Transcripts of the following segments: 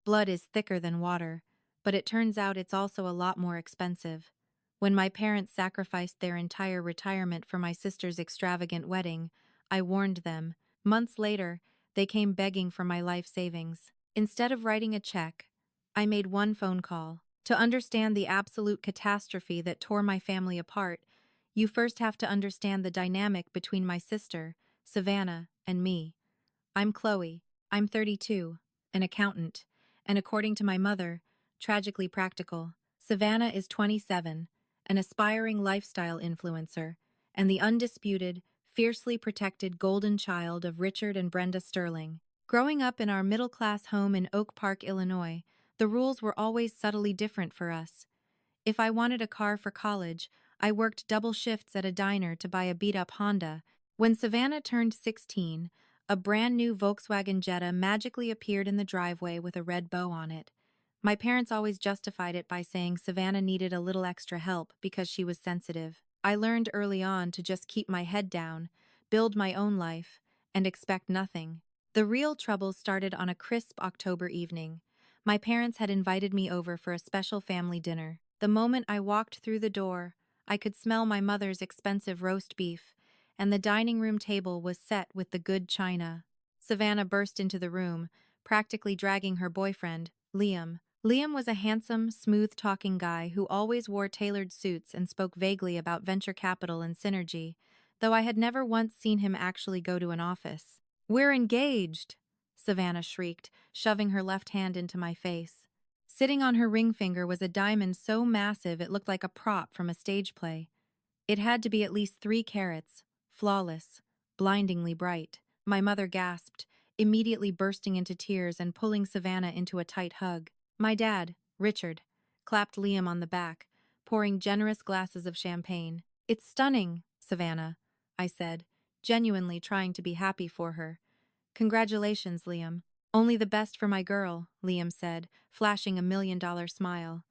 Blood is thicker than water, but it turns out it's also a lot more expensive. When my parents sacrificed their entire retirement for my sister's extravagant wedding, I warned them. Months later, they came begging for my life savings. Instead of writing a check, I made one phone call. To understand the absolute catastrophe that tore my family apart, you first have to understand the dynamic between my sister, Savannah, and me. I'm Chloe. I'm 32, an accountant, and according to my mother, tragically practical. Savannah is 27, an aspiring lifestyle influencer, and the undisputed, fiercely protected golden child of Richard and Brenda Sterling. Growing up in our middle-class home in Oak Park, Illinois, the rules were always subtly different for us. If I wanted a car for college, I worked double shifts at a diner to buy a beat-up Honda. When Savannah turned 16, a brand new Volkswagen Jetta magically appeared in the driveway with a red bow on it. My parents always justified it by saying Savannah needed a little extra help because she was sensitive. I learned early on to just keep my head down, build my own life, and expect nothing. The real trouble started on a crisp October evening. My parents had invited me over for a special family dinner. The moment I walked through the door, I could smell my mother's expensive roast beef, and the dining room table was set with the good china. Savannah burst into the room, practically dragging her boyfriend, Liam. Liam was a handsome, smooth-talking guy who always wore tailored suits and spoke vaguely about venture capital and synergy, though I had never once seen him actually go to an office. "We're engaged!" Savannah shrieked, shoving her left hand into my face. Sitting on her ring finger was a diamond so massive it looked like a prop from a stage play. It had to be at least 3 carats, flawless, blindingly bright. My mother gasped, immediately bursting into tears and pulling Savannah into a tight hug. My dad, Richard, clapped Liam on the back, pouring generous glasses of champagne. "It's stunning, Savannah," I said, genuinely trying to be happy for her. "Congratulations, Liam." "Only the best for my girl," Liam said, flashing $1 million smile.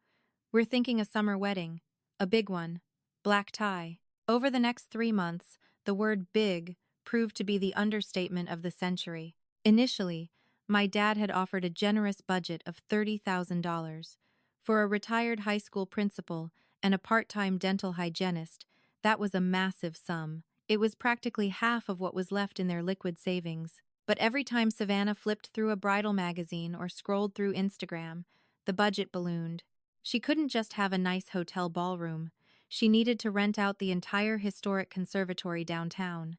"We're thinking a summer wedding. A big one. Black tie." Over the next 3 months, the word big proved to be the understatement of the century. Initially, my dad had offered a generous budget of $30,000. For a retired high school principal and a part-time dental hygienist, that was a massive sum. It was practically half of what was left in their liquid savings. But every time Savannah flipped through a bridal magazine or scrolled through Instagram, the budget ballooned. She couldn't just have a nice hotel ballroom. She needed to rent out the entire historic conservatory downtown.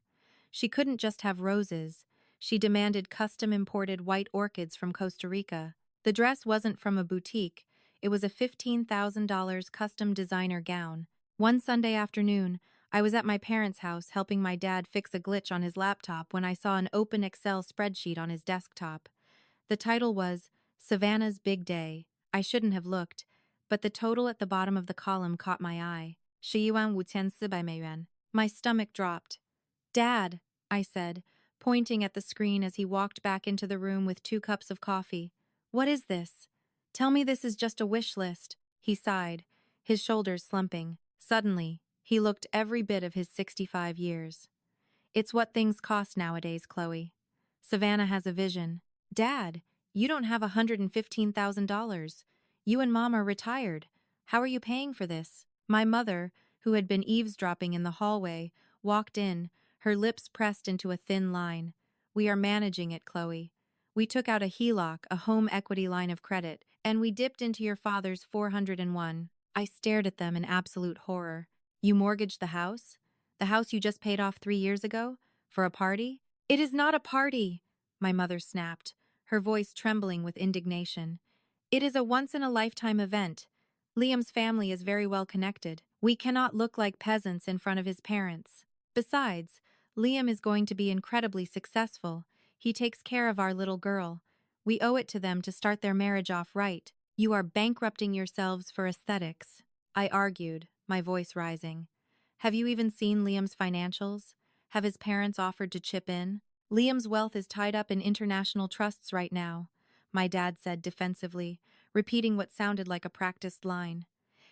She couldn't just have roses. She demanded custom-imported white orchids from Costa Rica. The dress wasn't from a boutique. It was a $15,000 custom designer gown. One Sunday afternoon, I was at my parents' house helping my dad fix a glitch on his laptop when I saw an open Excel spreadsheet on his desktop. The title was Savannah's Big Day. I shouldn't have looked, but the total at the bottom of the column caught my eye. 11,500美元. My stomach dropped. "Dad," I said, pointing at the screen as he walked back into the room with 2 cups of coffee. "What is this? Tell me this is just a wish list." He sighed, his shoulders slumping. Suddenly, he looked every bit of his 65 years. "It's what things cost nowadays, Chloe. Savannah has a vision." "Dad, you don't have $115,000. You and Mom are retired. How are you paying for this?" My mother, who had been eavesdropping in the hallway, walked in, her lips pressed into a thin line. "We are managing it, Chloe. We took out a HELOC, a home equity line of credit, and we dipped into your father's 401. I stared at them in absolute horror. "You mortgaged the house? The house you just paid off 3 years ago? For a party?" "It is not a party," my mother snapped, her voice trembling with indignation. "It is a once-in-a-lifetime event. Liam's family is very well connected. We cannot look like peasants in front of his parents. Besides, Liam is going to be incredibly successful. He takes care of our little girl. We owe it to them to start their marriage off right. You are bankrupting yourselves for aesthetics." I argued, my voice rising. "Have you even seen Liam's financials? Have his parents offered to chip in? Liam's wealth is tied up in international trusts right now," my dad said defensively, repeating what sounded like a practiced line.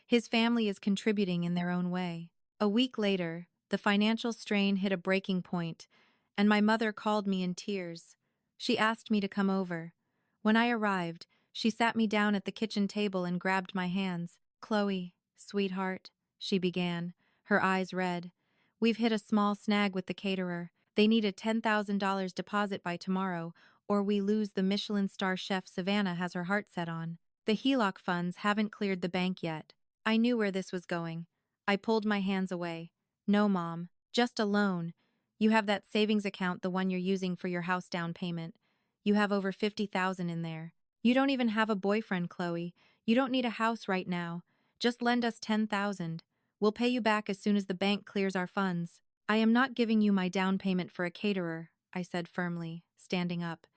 "His family is contributing in their own way." A week later, the financial strain hit a breaking point, and my mother called me in tears. She asked me to come over. When I arrived, She sat me down at the kitchen table and grabbed my hands. "Chloe, sweetheart," she began, her eyes red. "We've hit a small snag with the caterer. They need a $10,000 deposit by tomorrow, or we lose the Michelin star chef Savannah has her heart set on. The HELOC funds haven't cleared the bank yet." I knew where this was going. I pulled my hands away. "No, Mom. Just a loan. You have that savings account, the one you're using for your house down payment. You have over 50,000 in there. You don't even have a boyfriend, Chloe. You don't need a house right now. Just lend us 10,000. We'll pay you back as soon as the bank clears our funds." "I am not giving you my down payment for a caterer," I said firmly, standing up.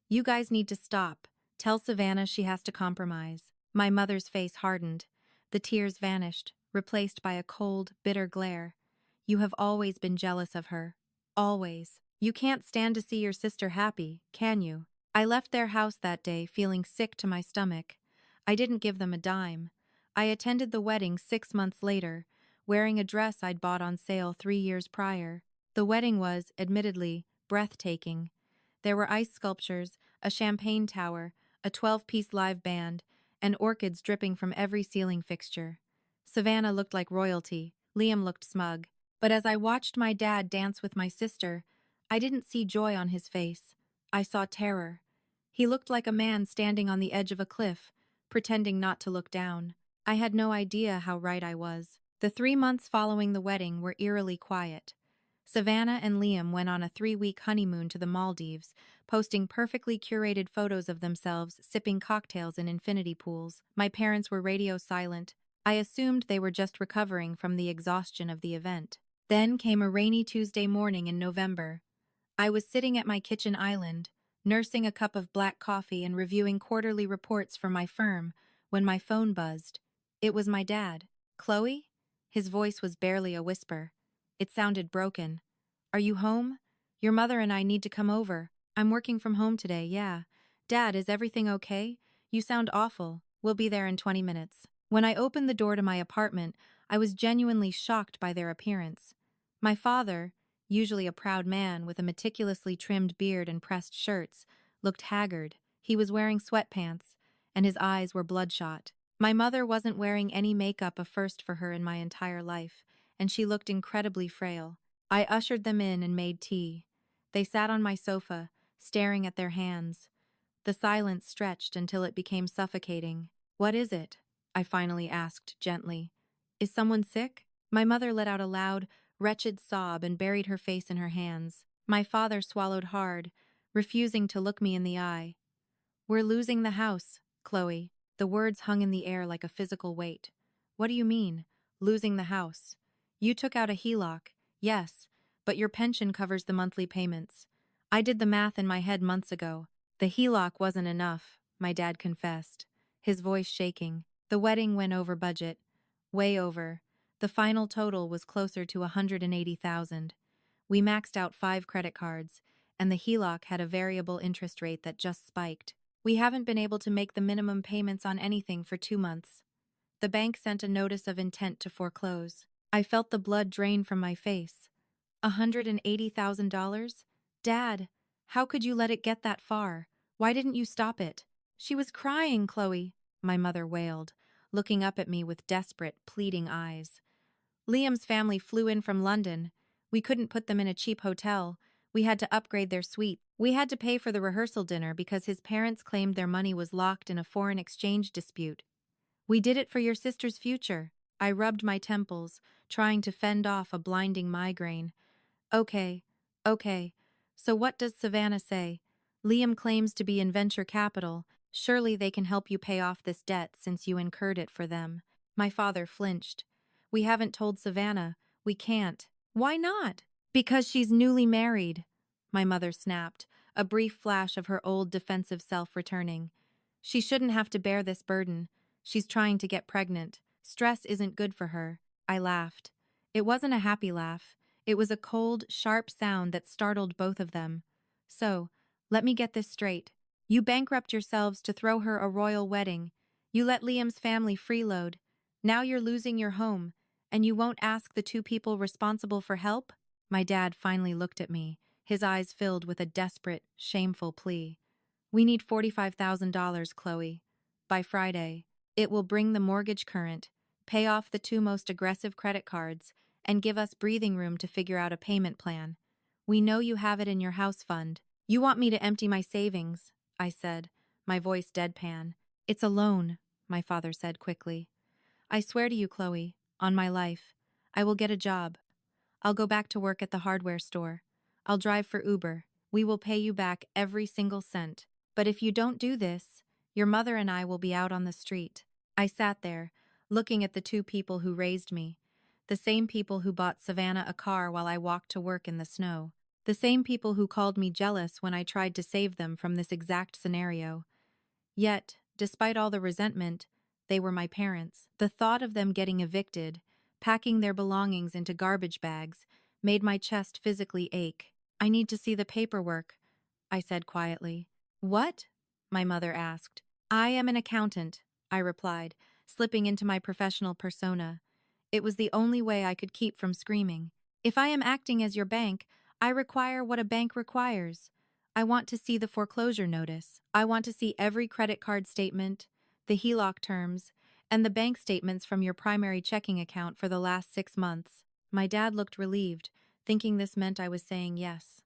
"You guys need to stop. Tell Savannah she has to compromise." My mother's face hardened. The tears vanished, replaced by a cold, bitter glare. "You have always been jealous of her. Always. You can't stand to see your sister happy, can you?" I left their house that day feeling sick to my stomach. I didn't give them a dime. I attended the wedding 6 months later, wearing a dress I'd bought on sale 3 years prior. The wedding was, admittedly, breathtaking. There were ice sculptures, a champagne tower, a 12-piece live band, and orchids dripping from every ceiling fixture. Savannah looked like royalty. Liam looked smug. But as I watched my dad dance with my sister, I didn't see joy on his face. I saw terror. He looked like a man standing on the edge of a cliff, pretending not to look down. I had no idea how right I was. The 3 months following the wedding were eerily quiet. Savannah and Liam went on a 3-week honeymoon to the Maldives, posting perfectly curated photos of themselves sipping cocktails in infinity pools. My parents were radio silent. I assumed they were just recovering from the exhaustion of the event. Then came a rainy Tuesday morning in November. I was sitting at my kitchen island, nursing a cup of black coffee and reviewing quarterly reports for my firm, when my phone buzzed. It was my dad. "Chloe?" His voice was barely a whisper. It sounded broken. "Are you home? Your mother and I need to come over. I'm working from home today, yeah. Dad, is everything okay? You sound awful. We'll be there in 20 minutes. When I opened the door to my apartment, I was genuinely shocked by their appearance. My father, usually a proud man with a meticulously trimmed beard and pressed shirts, looked haggard. He was wearing sweatpants, and his eyes were bloodshot. My mother wasn't wearing any makeup, a first for her in my entire life, and she looked incredibly frail. I ushered them in and made tea. They sat on my sofa, staring at their hands. The silence stretched until it became suffocating. "What is it?" I finally asked gently. "Is someone sick?" My mother let out a loud, wretched sob and buried her face in her hands. My father swallowed hard, refusing to look me in the eye. "We're losing the house, Chloe." The words hung in the air like a physical weight. "What do you mean, losing the house? You took out a HELOC, yes, but your pension covers the monthly payments. I did the math in my head months ago. The HELOC wasn't enough," my dad confessed, his voice shaking. "The wedding went over budget. Way over. The final total was closer to 180,000. We maxed out 5 credit cards, and the HELOC had a variable interest rate that just spiked. We haven't been able to make the minimum payments on anything for 2 months. The bank sent a notice of intent to foreclose." I felt the blood drain from my face. $180,000? Dad, how could you let it get that far? Why didn't you stop it? "She was crying, Chloe," my mother wailed, looking up at me with desperate, pleading eyes. "Liam's family flew in from London. We couldn't put them in a cheap hotel. We had to upgrade their suite. We had to pay for the rehearsal dinner because his parents claimed their money was locked in a foreign exchange dispute. We did it for your sister's future." I rubbed my temples, trying to fend off a blinding migraine. Okay. So what does Savannah say? Liam claims to be in venture capital. Surely they can help you pay off this debt since you incurred it for them. My father flinched. "We haven't told Savannah. We can't." "Why not?" "Because she's newly married," my mother snapped, a brief flash of her old defensive self returning. "She shouldn't have to bear this burden. She's trying to get pregnant. Stress isn't good for her." I laughed. It wasn't a happy laugh. It was a cold, sharp sound that startled both of them. "So, let me get this straight. You bankrupt yourselves to throw her a royal wedding. You let Liam's family freeload. Now you're losing your home, and you won't ask the 2 people responsible for help?" My dad finally looked at me, his eyes filled with a desperate, shameful plea. "We need $45,000, Chloe. by Friday. It will bring the mortgage current, pay off the two most aggressive credit cards, and give us breathing room to figure out a payment plan. We know you have it in your house fund. You want me to empty my savings, I said, my voice deadpan. It's a loan, my father said quickly. I swear to you, Chloe, on my life, I will get a job. I'll go back to work at the hardware store. I'll drive for Uber. We will pay you back every single cent. But if you don't do this, your mother and I will be out on the street. I sat there, looking at the two people who raised me. The same people who bought Savannah a car while I walked to work in the snow. The same people who called me jealous when I tried to save them from this exact scenario. Yet, despite all the resentment, they were my parents. The thought of them getting evicted, packing their belongings into garbage bags, made my chest physically ache. I need to see the paperwork, I said quietly. What? My mother asked. I am an accountant, I replied, slipping into my professional persona. It was the only way I could keep from screaming. If I am acting as your bank, I require what a bank requires. I want to see the foreclosure notice. I want to see every credit card statement, the HELOC terms, and the bank statements from your primary checking account for the last 6 months. My dad looked relieved, thinking this meant I was saying yes.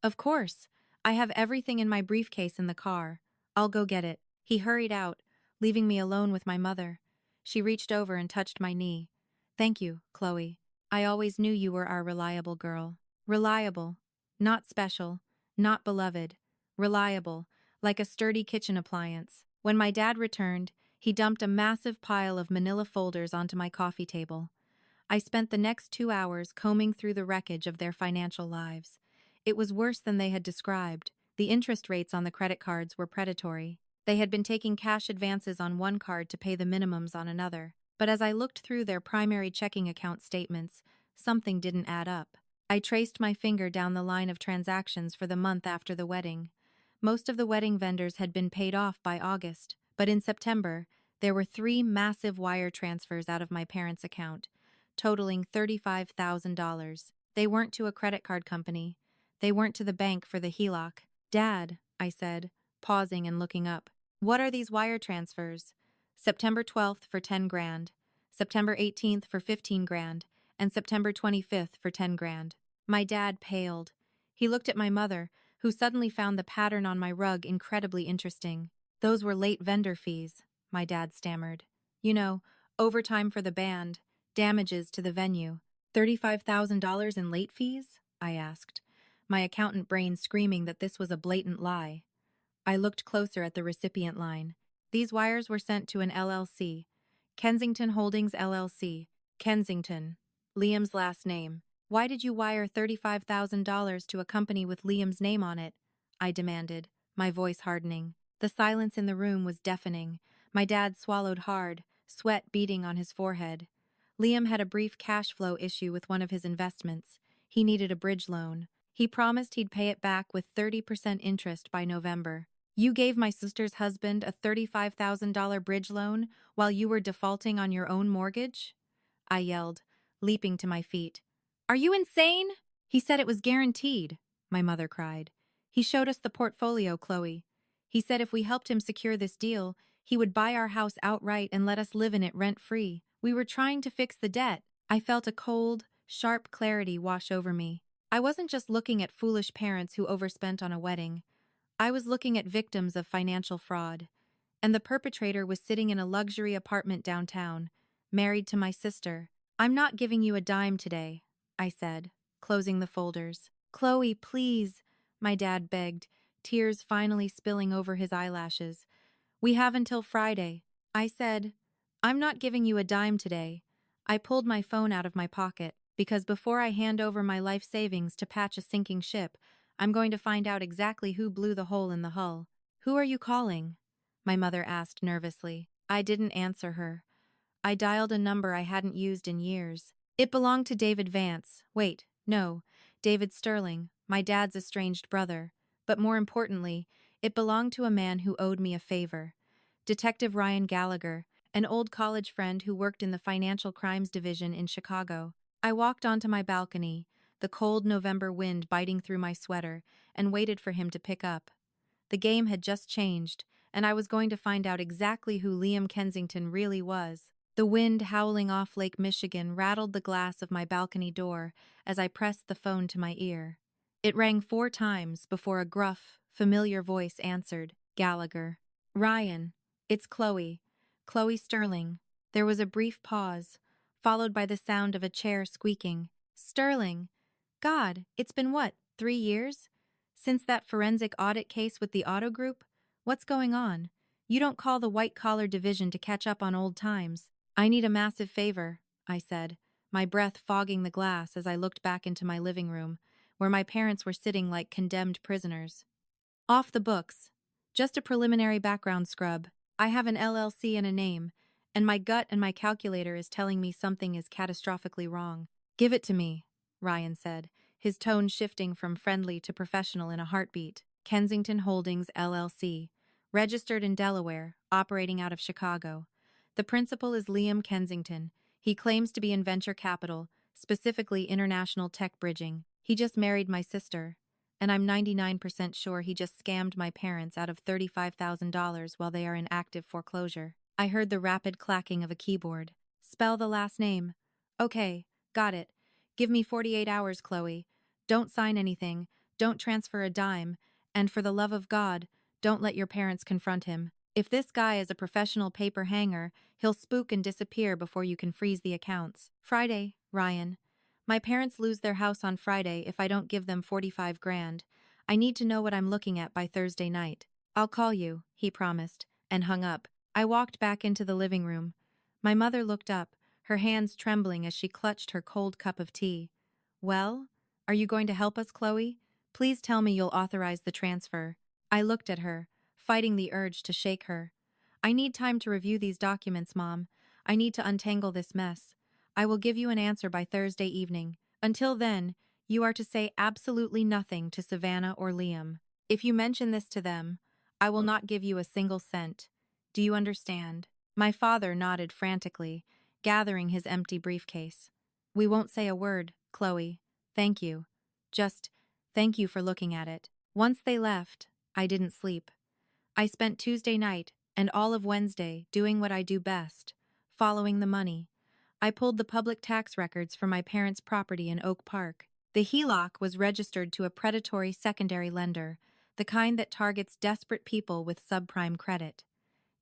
Of course. I have everything in my briefcase in the car. I'll go get it. He hurried out, leaving me alone with my mother. She reached over and touched my knee. Thank you, Chloe. I always knew you were our reliable girl. Reliable. Not special. Not beloved. Reliable. Like a sturdy kitchen appliance. When my dad returned, he dumped a massive pile of manila folders onto my coffee table. I spent the next 2 hours combing through the wreckage of their financial lives. It was worse than they had described. The interest rates on the credit cards were predatory. They had been taking cash advances on one card to pay the minimums on another. But as I looked through their primary checking account statements, something didn't add up. I traced my finger down the line of transactions for the month after the wedding. Most of the wedding vendors had been paid off by August, but in September, there were 3 massive wire transfers out of my parents' account, totaling $35,000. They weren't to a credit card company. They weren't to the bank for the HELOC. Dad, I said, pausing and looking up. What are these wire transfers? September 12th for 10 grand, September 18th for 15 grand, and September 25th for 10 grand. My dad paled. He looked at my mother, who suddenly found the pattern on my rug incredibly interesting. Those were late vendor fees, my dad stammered. You know, overtime for the band, damages to the venue. $35,000 in late fees? I asked, my accountant brain screaming that this was a blatant lie. I looked closer at the recipient line. These wires were sent to an LLC, Kensington Holdings LLC, Kensington, Liam's last name. Why did you wire $35,000 to a company with Liam's name on it? I demanded, my voice hardening. The silence in the room was deafening. My dad swallowed hard, sweat beading on his forehead. Liam had a brief cash flow issue with one of his investments. He needed a bridge loan. He promised he'd pay it back with 30% interest by November. You gave my sister's husband a $35,000 bridge loan while you were defaulting on your own mortgage? I yelled, leaping to my feet. Are you insane? He said it was guaranteed, my mother cried. He showed us the portfolio, Chloe. He said if we helped him secure this deal, he would buy our house outright and let us live in it rent-free. We were trying to fix the debt. I felt a cold, sharp clarity wash over me. I wasn't just looking at foolish parents who overspent on a wedding. I was looking at victims of financial fraud. And the perpetrator was sitting in a luxury apartment downtown, married to my sister. I'm not giving you a dime today, I said, closing the folders. Chloe, please, my dad begged, tears finally spilling over his eyelashes. We have until Friday. I said, I'm not giving you a dime today. I pulled my phone out of my pocket, because before I hand over my life savings to patch a sinking ship, I'm going to find out exactly who blew the hole in the hull. Who are you calling? My mother asked nervously. I didn't answer her. I dialed a number I hadn't used in years. It belonged to David Vance. Wait, no, David Sterling, my dad's estranged brother. But more importantly, it belonged to a man who owed me a favor. Detective Ryan Gallagher, an old college friend who worked in the Financial Crimes Division in Chicago. I walked onto my balcony, the cold November wind biting through my sweater, and waited for him to pick up. The game had just changed, and I was going to find out exactly who Liam Kensington really was. The wind howling off Lake Michigan rattled the glass of my balcony door as I pressed the phone to my ear. It rang 4 times before a gruff, familiar voice answered. Gallagher. Ryan. It's Chloe. Chloe Sterling. There was a brief pause, followed by the sound of a chair squeaking. Sterling. God, it's been what, 3 years? Since that forensic audit case with the auto group? What's going on? You don't call the white-collar division to catch up on old times. I need a massive favor, I said, my breath fogging the glass as I looked back into my living room, where my parents were sitting like condemned prisoners. Off the books. Just a preliminary background scrub. I have an LLC and a name, and my gut and my calculator is telling me something is catastrophically wrong. Give it to me, Ryan said, his tone shifting from friendly to professional in a heartbeat. Kensington Holdings, LLC. Registered in Delaware, operating out of Chicago. The principal is Liam Kensington. He claims to be in venture capital, specifically international tech bridging. He just married my sister, and I'm 99% sure he just scammed my parents out of $35,000 while they are in active foreclosure. I heard the rapid clacking of a keyboard. Spell the last name. Okay, got it. Give me 48 hours, Chloe. Don't sign anything, don't transfer a dime, and for the love of God, don't let your parents confront him. If this guy is a professional paper hanger, he'll spook and disappear before you can freeze the accounts. Friday, Ryan. My parents lose their house on Friday if I don't give them 45 grand. I need to know what I'm looking at by Thursday night. I'll call you, he promised, and hung up. I walked back into the living room. My mother looked up, her hands trembling as she clutched her cold cup of tea. Well, are you going to help us, Chloe? Please tell me you'll authorize the transfer. I looked at her, fighting the urge to shake her. I need time to review these documents, Mom. I need to untangle this mess. I will give you an answer by Thursday evening. Until then, you are to say absolutely nothing to Savannah or Liam. If you mention this to them, I will not give you a single cent. Do you understand? My father nodded frantically, gathering his empty briefcase. We won't say a word, Chloe. Thank you. Just, thank you for looking at it. Once they left, I didn't sleep. I spent Tuesday night and all of Wednesday doing what I do best, following the money. I pulled the public tax records for my parents' property in Oak Park. The HELOC was registered to a predatory secondary lender, the kind that targets desperate people with subprime credit.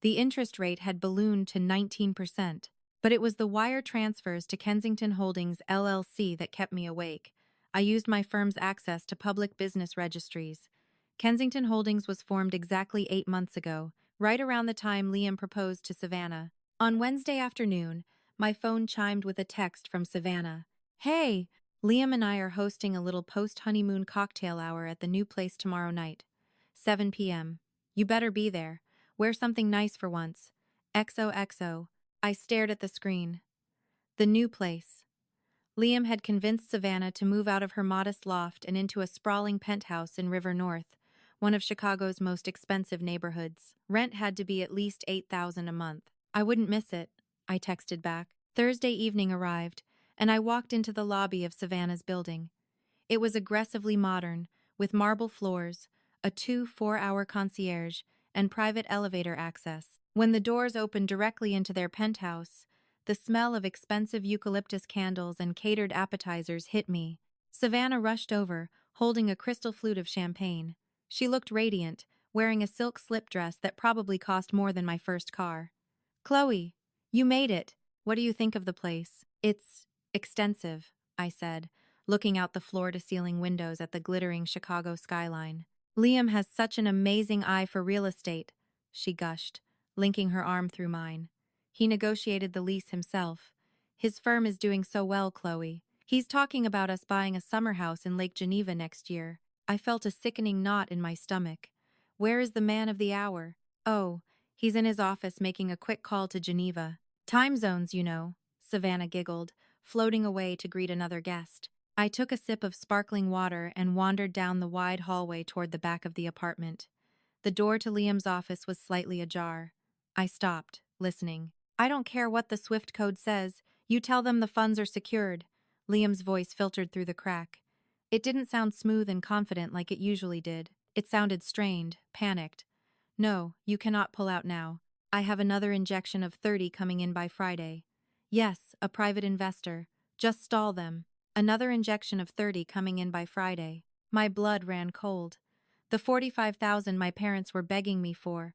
The interest rate had ballooned to 19%, but it was the wire transfers to Kensington Holdings LLC that kept me awake. I used my firm's access to public business registries. Kensington Holdings was formed exactly 8 months ago, right around the time Liam proposed to Savannah. On Wednesday afternoon, my phone chimed with a text from Savannah. Hey, Liam and I are hosting a little post-honeymoon cocktail hour at the new place tomorrow night. 7 p.m. You better be there. Wear something nice for once. XOXO. I stared at the screen. The new place. Liam had convinced Savannah to move out of her modest loft and into a sprawling penthouse in River North, one of Chicago's most expensive neighborhoods. Rent had to be at least $8,000 a month. I wouldn't miss it, I texted back. Thursday evening arrived, and I walked into the lobby of Savannah's building. It was aggressively modern, with marble floors, a 4-hour concierge, and private elevator access. When the doors opened directly into their penthouse, the smell of expensive eucalyptus candles and catered appetizers hit me. Savannah rushed over, holding a crystal flute of champagne. She looked radiant, wearing a silk slip dress that probably cost more than my first car. Chloe, you made it. What do you think of the place? It's extensive, I said, looking out the floor-to-ceiling windows at the glittering Chicago skyline. Liam has such an amazing eye for real estate, she gushed, linking her arm through mine. He negotiated the lease himself. His firm is doing so well, Chloe. He's talking about us buying a summer house in Lake Geneva next year. I felt a sickening knot in my stomach. Where is the man of the hour? Oh, he's in his office making a quick call to Geneva. Time zones, you know, Savannah giggled, floating away to greet another guest. I took a sip of sparkling water and wandered down the wide hallway toward the back of the apartment. The door to Liam's office was slightly ajar. I stopped, listening. I don't care what the SWIFT code says. You tell them the funds are secured. Liam's voice filtered through the crack. It didn't sound smooth and confident like it usually did. It sounded strained, panicked. No, you cannot pull out now. I have another injection of 30 coming in by Friday. Yes, a private investor. Just stall them. Another injection of 30 coming in by Friday. My blood ran cold. The 45,000 my parents were begging me for.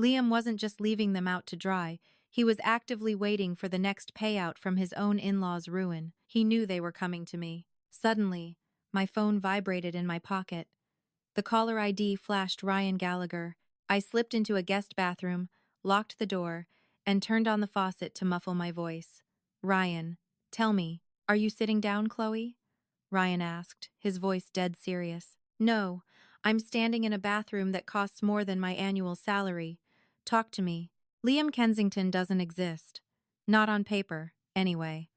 Liam wasn't just leaving them out to dry, he was actively waiting for the next payout from his own in-laws' ruin. He knew they were coming to me. Suddenly, my phone vibrated in my pocket. The caller ID flashed Ryan Gallagher. I slipped into a guest bathroom, locked the door, and turned on the faucet to muffle my voice. Ryan, tell me, are you sitting down, Chloe? Ryan asked, his voice dead serious. No, I'm standing in a bathroom that costs more than my annual salary. Talk to me. Liam Kensington doesn't exist. Not on paper, anyway.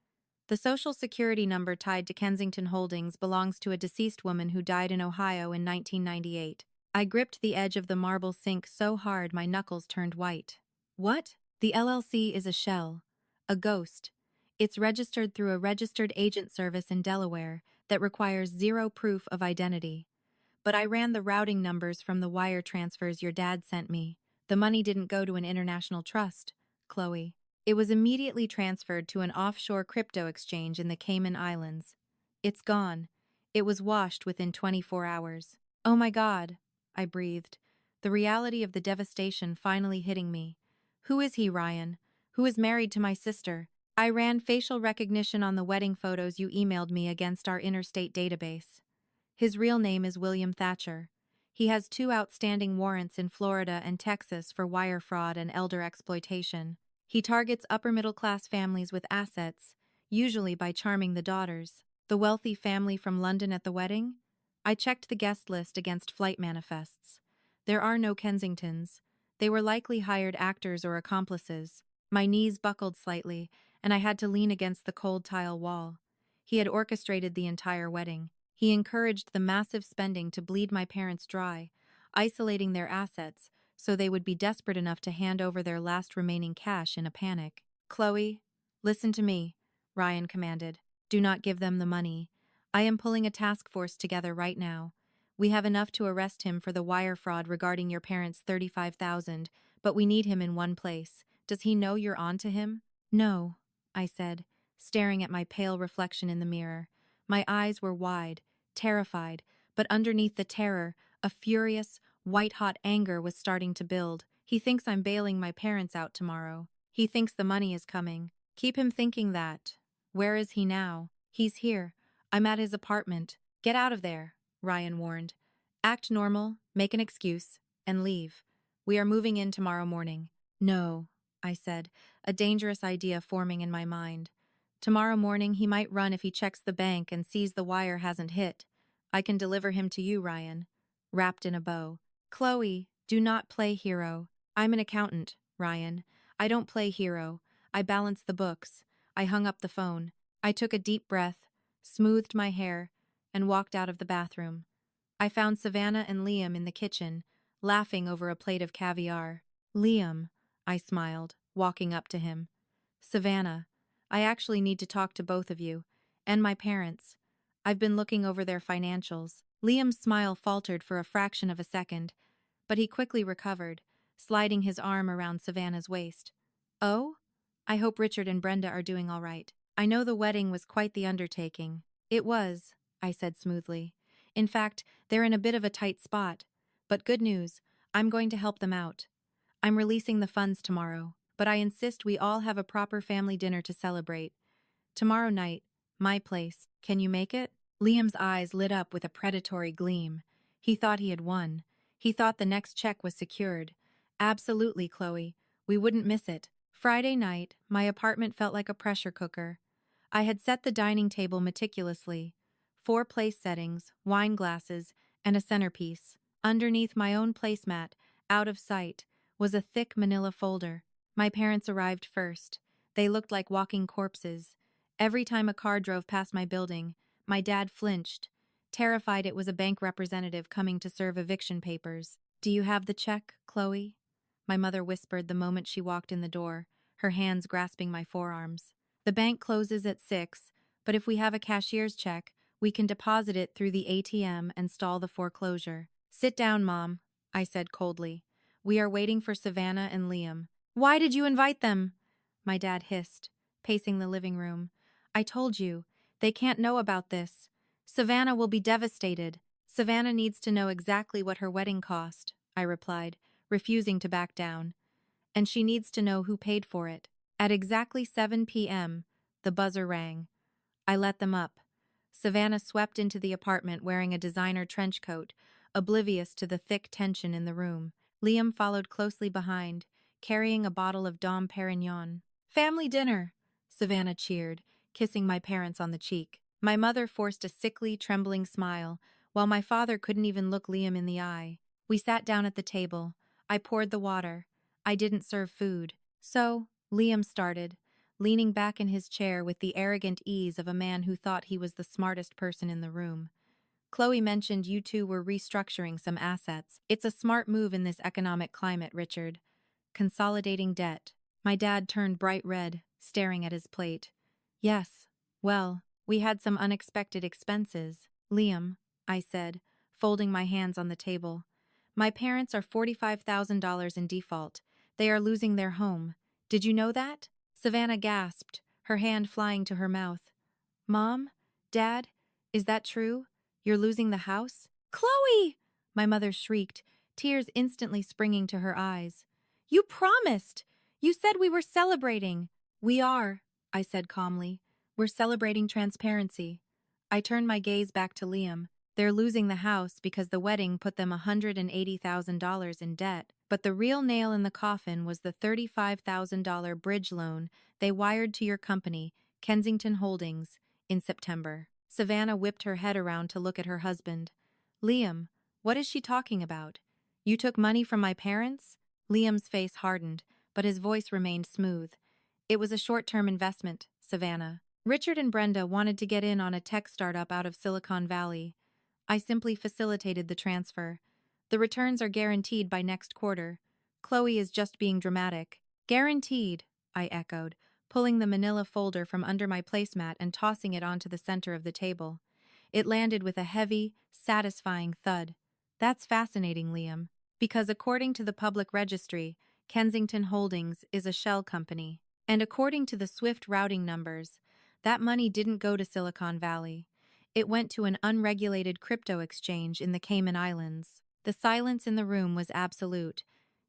The social security number tied to Kensington Holdings belongs to a deceased woman who died in Ohio in 1998. I gripped the edge of the marble sink so hard my knuckles turned white. What? The LLC is a shell. A ghost. It's registered through a registered agent service in Delaware that requires zero proof of identity. But I ran the routing numbers from the wire transfers your dad sent me. The money didn't go to an international trust, Chloe. It was immediately transferred to an offshore crypto exchange in the Cayman Islands. It's gone. It was washed within 24 hours. Oh my God, I breathed, the reality of the devastation finally hitting me. Who is he, Ryan? Who is married to my sister? I ran facial recognition on the wedding photos you emailed me against our interstate database. His real name is William Thatcher. He has 2 outstanding warrants in Florida and Texas for wire fraud and elder exploitation. He targets upper-middle-class families with assets, usually by charming the daughters. The wealthy family from London at the wedding? I checked the guest list against flight manifests. There are no Kensingtons. They were likely hired actors or accomplices. My knees buckled slightly, and I had to lean against the cold tile wall. He had orchestrated the entire wedding. He encouraged the massive spending to bleed my parents dry, isolating their assets so they would be desperate enough to hand over their last remaining cash in a panic. Chloe, listen to me, Ryan commanded. Do not give them the money. I am pulling a task force together right now. We have enough to arrest him for the wire fraud regarding your parents' 35,000, but we need him in one place. Does he know you're on to him? No, I said, staring at my pale reflection in the mirror. My eyes were wide, terrified, but underneath the terror, a furious, white-hot anger was starting to build. He thinks I'm bailing my parents out tomorrow. He thinks the money is coming. Keep him thinking that. Where is he now? He's here. I'm at his apartment. Get out of there, Ryan warned. Act normal, make an excuse, and leave. We are moving in tomorrow morning. No, I said, a dangerous idea forming in my mind. Tomorrow morning he might run if he checks the bank and sees the wire hasn't hit. I can deliver him to you, Ryan. Wrapped in a bow. Chloe, do not play hero. I'm an accountant, Ryan. I don't play hero. I balance the books. I hung up the phone. I took a deep breath, smoothed my hair, and walked out of the bathroom. I found Savannah and Liam in the kitchen, laughing over a plate of caviar. Liam, I smiled, walking up to him. Savannah, I actually need to talk to both of you, and my parents. I've been looking over their financials. Liam's smile faltered for a fraction of a second, but he quickly recovered, sliding his arm around Savannah's waist. Oh? I hope Richard and Brenda are doing all right. I know the wedding was quite the undertaking. It was, I said smoothly. In fact, they're in a bit of a tight spot. But good news, I'm going to help them out. I'm releasing the funds tomorrow, but I insist we all have a proper family dinner to celebrate. Tomorrow night, my place. Can you make it? Liam's eyes lit up with a predatory gleam. He thought he had won. He thought the next check was secured. Absolutely, Chloe. We wouldn't miss it. Friday night, my apartment felt like a pressure cooker. I had set the dining table meticulously. 4 place settings, wine glasses, and a centerpiece. Underneath my own placemat, out of sight, was a thick manila folder. My parents arrived first. They looked like walking corpses. Every time a car drove past my building, my dad flinched, terrified it was a bank representative coming to serve eviction papers. Do you have the check, Chloe? My mother whispered the moment she walked in the door, her hands grasping my forearms. The bank closes at 6, but if we have a cashier's check, we can deposit it through the ATM and stall the foreclosure. Sit down, Mom, I said coldly. We are waiting for Savannah and Liam. Why did you invite them? My dad hissed, pacing the living room. I told you, they can't know about this. Savannah will be devastated. Savannah needs to know exactly what her wedding cost, I replied, refusing to back down. And she needs to know who paid for it. At exactly 7 p.m., the buzzer rang. I let them up. Savannah swept into the apartment wearing a designer trench coat, oblivious to the thick tension in the room. Liam followed closely behind, carrying a bottle of Dom Perignon. Family dinner, Savannah cheered, kissing my parents on the cheek. My mother forced a sickly, trembling smile, while my father couldn't even look Liam in the eye. We sat down at the table. I poured the water. I didn't serve food. So, Liam started, leaning back in his chair with the arrogant ease of a man who thought he was the smartest person in the room. Chloe mentioned you two were restructuring some assets. It's a smart move in this economic climate, Richard. Consolidating debt. My dad turned bright red, staring at his plate. Yes, well, we had some unexpected expenses. Liam, I said, folding my hands on the table. My parents are $45,000 in default. They are losing their home. Did you know that? Savannah gasped, her hand flying to her mouth. Mom? Dad? Is that true? You're losing the house? Chloe! My mother shrieked, tears instantly springing to her eyes. You promised! You said we were celebrating. We are, I said calmly. We're celebrating transparency. I turned my gaze back to Liam. They're losing the house because the wedding put them $180,000 in debt. But the real nail in the coffin was the $35,000 bridge loan they wired to your company, Kensington Holdings, in September. Savannah whipped her head around to look at her husband. Liam, what is she talking about? You took money from my parents? Liam's face hardened, but his voice remained smooth. It was a short-term investment, Savannah. Richard and Brenda wanted to get in on a tech startup out of Silicon Valley. I simply facilitated the transfer. The returns are guaranteed by next quarter. Chloe is just being dramatic. Guaranteed, I echoed, pulling the manila folder from under my placemat and tossing it onto the center of the table. It landed with a heavy, satisfying thud. That's fascinating, Liam, because according to the public registry, Kensington Holdings is a shell company. And according to the Swift routing numbers, that money didn't go to Silicon Valley. It went to an unregulated crypto exchange in the Cayman Islands. The silence in the room was absolute.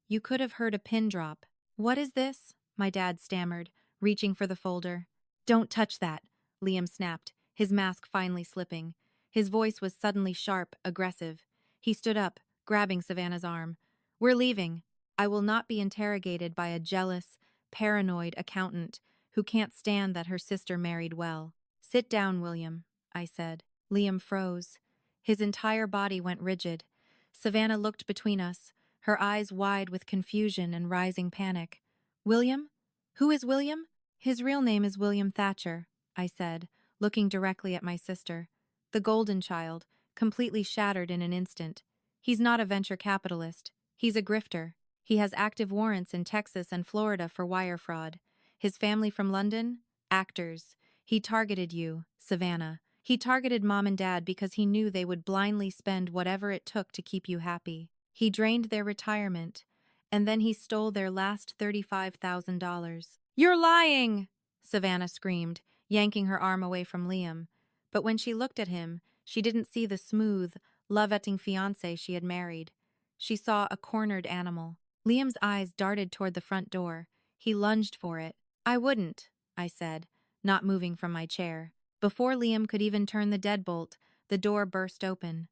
You could have heard a pin drop. What is this? My dad stammered, reaching for the folder. Don't touch that, Liam snapped, his mask finally slipping. His voice was suddenly sharp, aggressive. He stood up, grabbing Savannah's arm. We're leaving. I will not be interrogated by a jealous, paranoid accountant who can't stand that her sister married well. Sit down, William, I said. Liam froze. His entire body went rigid. Savannah looked between us, her eyes wide with confusion and rising panic. William? Who is William? His real name is William Thatcher, I said, looking directly at my sister. The golden child, completely shattered in an instant. He's not a venture capitalist. He's a grifter. He has active warrants in Texas and Florida for wire fraud. His family from London? Actors. He targeted you, Savannah. He targeted Mom and Dad because he knew they would blindly spend whatever it took to keep you happy. He drained their retirement, and then he stole their last $35,000. You're lying! Savannah screamed, yanking her arm away from Liam. But when she looked at him, she didn't see the smooth, love-etting fiancé she had married. She saw a cornered animal. Liam's eyes darted toward the front door. He lunged for it. I wouldn't, I said, not moving from my chair. Before Liam could even turn the deadbolt, the door burst open.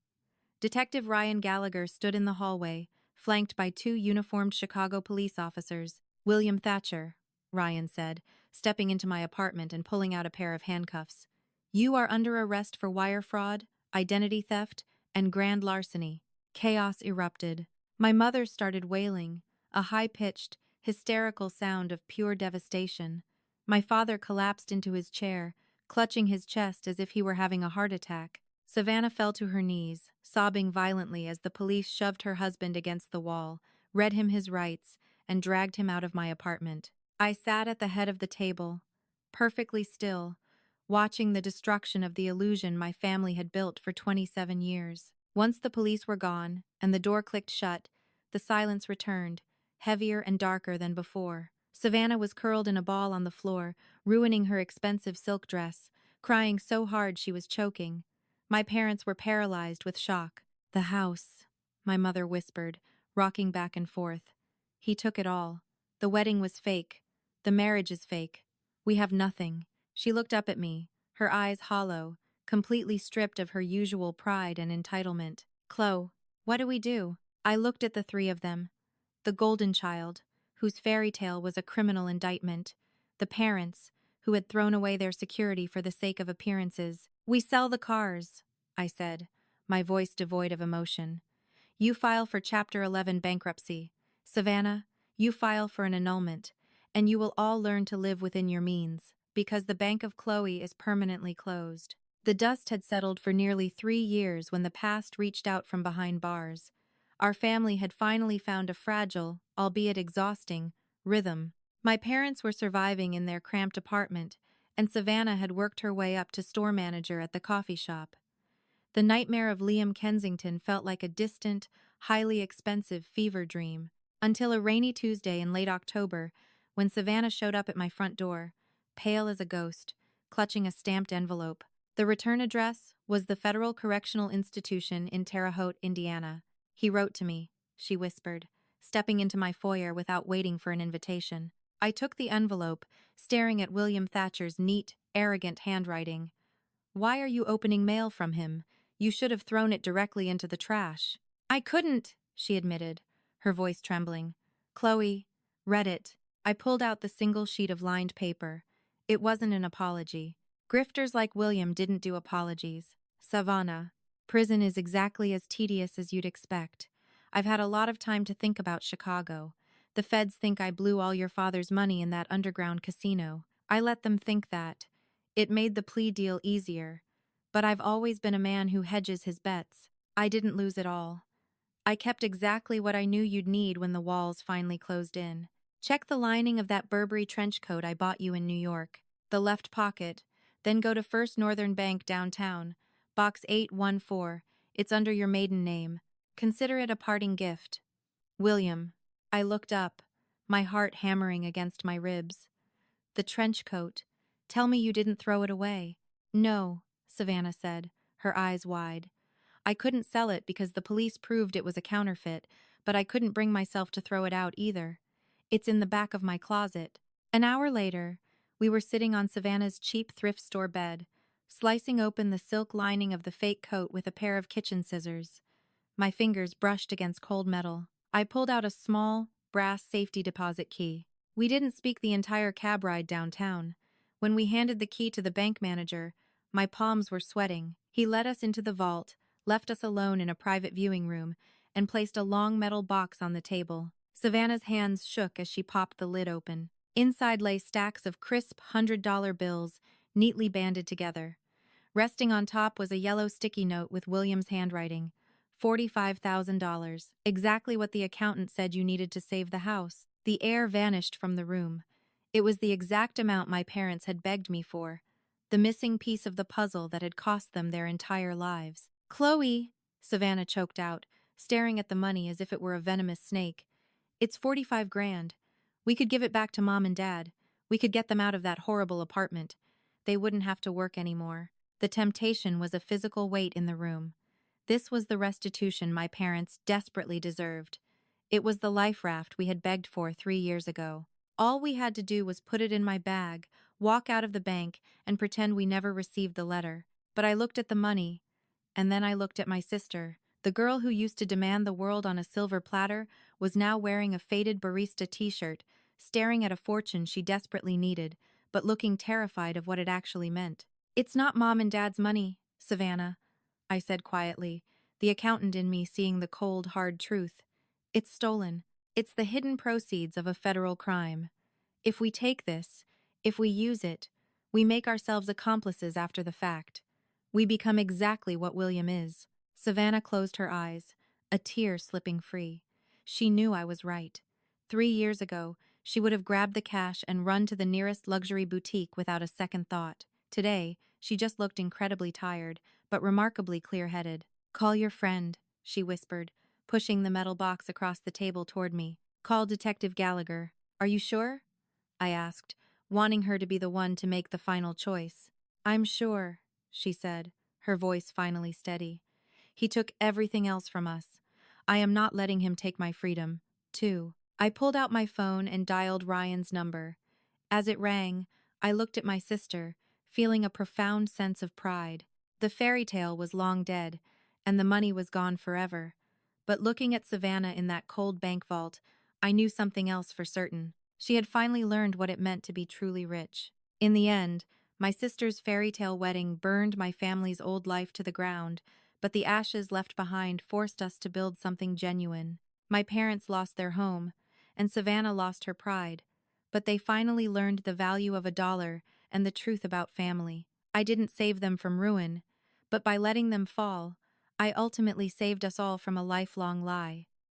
Detective Ryan Gallagher stood in the hallway, flanked by two uniformed Chicago police officers. William Thatcher, Ryan said, stepping into my apartment and pulling out a pair of handcuffs. You are under arrest for wire fraud, identity theft, and grand larceny. Chaos erupted. My mother started wailing, a high-pitched, hysterical sound of pure devastation. My father collapsed into his chair, clutching his chest as if he were having a heart attack. Savannah fell to her knees, sobbing violently as the police shoved her husband against the wall, read him his rights, and dragged him out of my apartment. I sat at the head of the table, perfectly still, watching the destruction of the illusion my family had built for 27 years. Once the police were gone, and the door clicked shut, The silence returned, heavier and darker than before. Savannah was curled in a ball on the floor, ruining her expensive silk dress, crying so hard she was choking. My parents were paralyzed with shock. "The house," my mother whispered, rocking back and forth. "He took it all. The wedding was fake. The marriage is fake. We have nothing." She looked up at me, her eyes hollow, completely stripped of her usual pride and entitlement. "Chloe, what do we do?" I looked at the three of them. The golden child, whose fairy tale was a criminal indictment. The parents, who had thrown away their security for the sake of appearances. "We sell the cars," I said, my voice devoid of emotion. "You file for Chapter 11 bankruptcy. Savannah, you file for an annulment, and you will all learn to live within your means, because the Bank of Chloe is permanently closed." The dust had settled for nearly 3 years when the past reached out from behind bars. Our family had finally found a fragile, albeit exhausting, rhythm. My parents were surviving in their cramped apartment, and Savannah had worked her way up to store manager at the coffee shop. The nightmare of Liam Kensington felt like a distant, highly expensive fever dream, until a rainy Tuesday in late October, when Savannah showed up at my front door, pale as a ghost, clutching a stamped envelope. The return address was the Federal Correctional Institution in Terre Haute, Indiana. "He wrote to me," she whispered, stepping into my foyer without waiting for an invitation. I took the envelope, staring at William Thatcher's neat, arrogant handwriting. "Why are you opening mail from him? You should have thrown it directly into the trash." "I couldn't," she admitted, her voice trembling. Chloe read it. I pulled out the single sheet of lined paper. It wasn't an apology. Grifters like William didn't do apologies. "Savannah, prison is exactly as tedious as you'd expect. I've had a lot of time to think about Chicago. The feds think I blew all your father's money in that underground casino. I let them think that. It made the plea deal easier. But I've always been a man who hedges his bets. I didn't lose it all. I kept exactly what I knew you'd need when the walls finally closed in. Check the lining of that Burberry trench coat I bought you in New York. The left pocket. Then go to First Northern Bank downtown. Box 814. It's under your maiden name. Consider it a parting gift. William." I looked up, my heart hammering against my ribs. "The trench coat. Tell me you didn't throw it away." "No," Savannah said, her eyes wide. "I couldn't sell it because the police proved it was a counterfeit, but I couldn't bring myself to throw it out either. It's in the back of my closet." An hour later, we were sitting on Savannah's cheap thrift store bed, slicing open the silk lining of the fake coat with a pair of kitchen scissors. My fingers brushed against cold metal. I pulled out a small, brass safety deposit key. We didn't speak the entire cab ride downtown. When we handed the key to the bank manager, my palms were sweating. He led us into the vault, left us alone in a private viewing room, and placed a long metal box on the table. Savannah's hands shook as she popped the lid open. Inside lay stacks of crisp $100 bills, neatly banded together. Resting on top was a yellow sticky note with William's handwriting. $45,000, exactly what the accountant said you needed to save the house. The air vanished from the room. It was the exact amount my parents had begged me for, the missing piece of the puzzle that had cost them their entire lives. "Chloe," Savannah choked out, staring at the money as if it were a venomous snake. "It's 45 grand. We could give it back to Mom and Dad. We could get them out of that horrible apartment. They wouldn't have to work anymore." The temptation was a physical weight in the room. This was the restitution my parents desperately deserved. It was the life raft we had begged for 3 years ago. All we had to do was put it in my bag, walk out of the bank, and pretend we never received the letter. But I looked at the money, and then I looked at my sister. The girl who used to demand the world on a silver platter was now wearing a faded barista t-shirt, staring at a fortune she desperately needed, but looking terrified of what it actually meant. "It's not Mom and Dad's money, Savannah," I said quietly, the accountant in me seeing the cold, hard truth. "It's stolen. It's the hidden proceeds of a federal crime. If we take this, if we use it, we make ourselves accomplices after the fact. We become exactly what William is." Savannah closed her eyes, a tear slipping free. She knew I was right. 3 years ago, she would have grabbed the cash and run to the nearest luxury boutique without a second thought. Today, she just looked incredibly tired, but remarkably clear-headed. "Call your friend," she whispered, pushing the metal box across the table toward me. Call Detective Gallagher. Are you sure? I asked, wanting her to be the one to make the final choice. I'm sure, she said, her voice finally steady. He took everything else from us. I am not letting him take my freedom, too. I pulled out my phone and dialed Ryan's number. As it rang, I looked at my sister, feeling a profound sense of pride. The fairy tale was long dead, and the money was gone forever. But looking at Savannah in that cold bank vault, I knew something else for certain. She had finally learned what it meant to be truly rich. In the end, my sister's fairy tale wedding burned my family's old life to the ground, but the ashes left behind forced us to build something genuine. My parents lost their home, and Savannah lost her pride, but they finally learned the value of $1 and the truth about family. I didn't save them from ruin, but by letting them fall, I ultimately saved us all from a lifelong lie.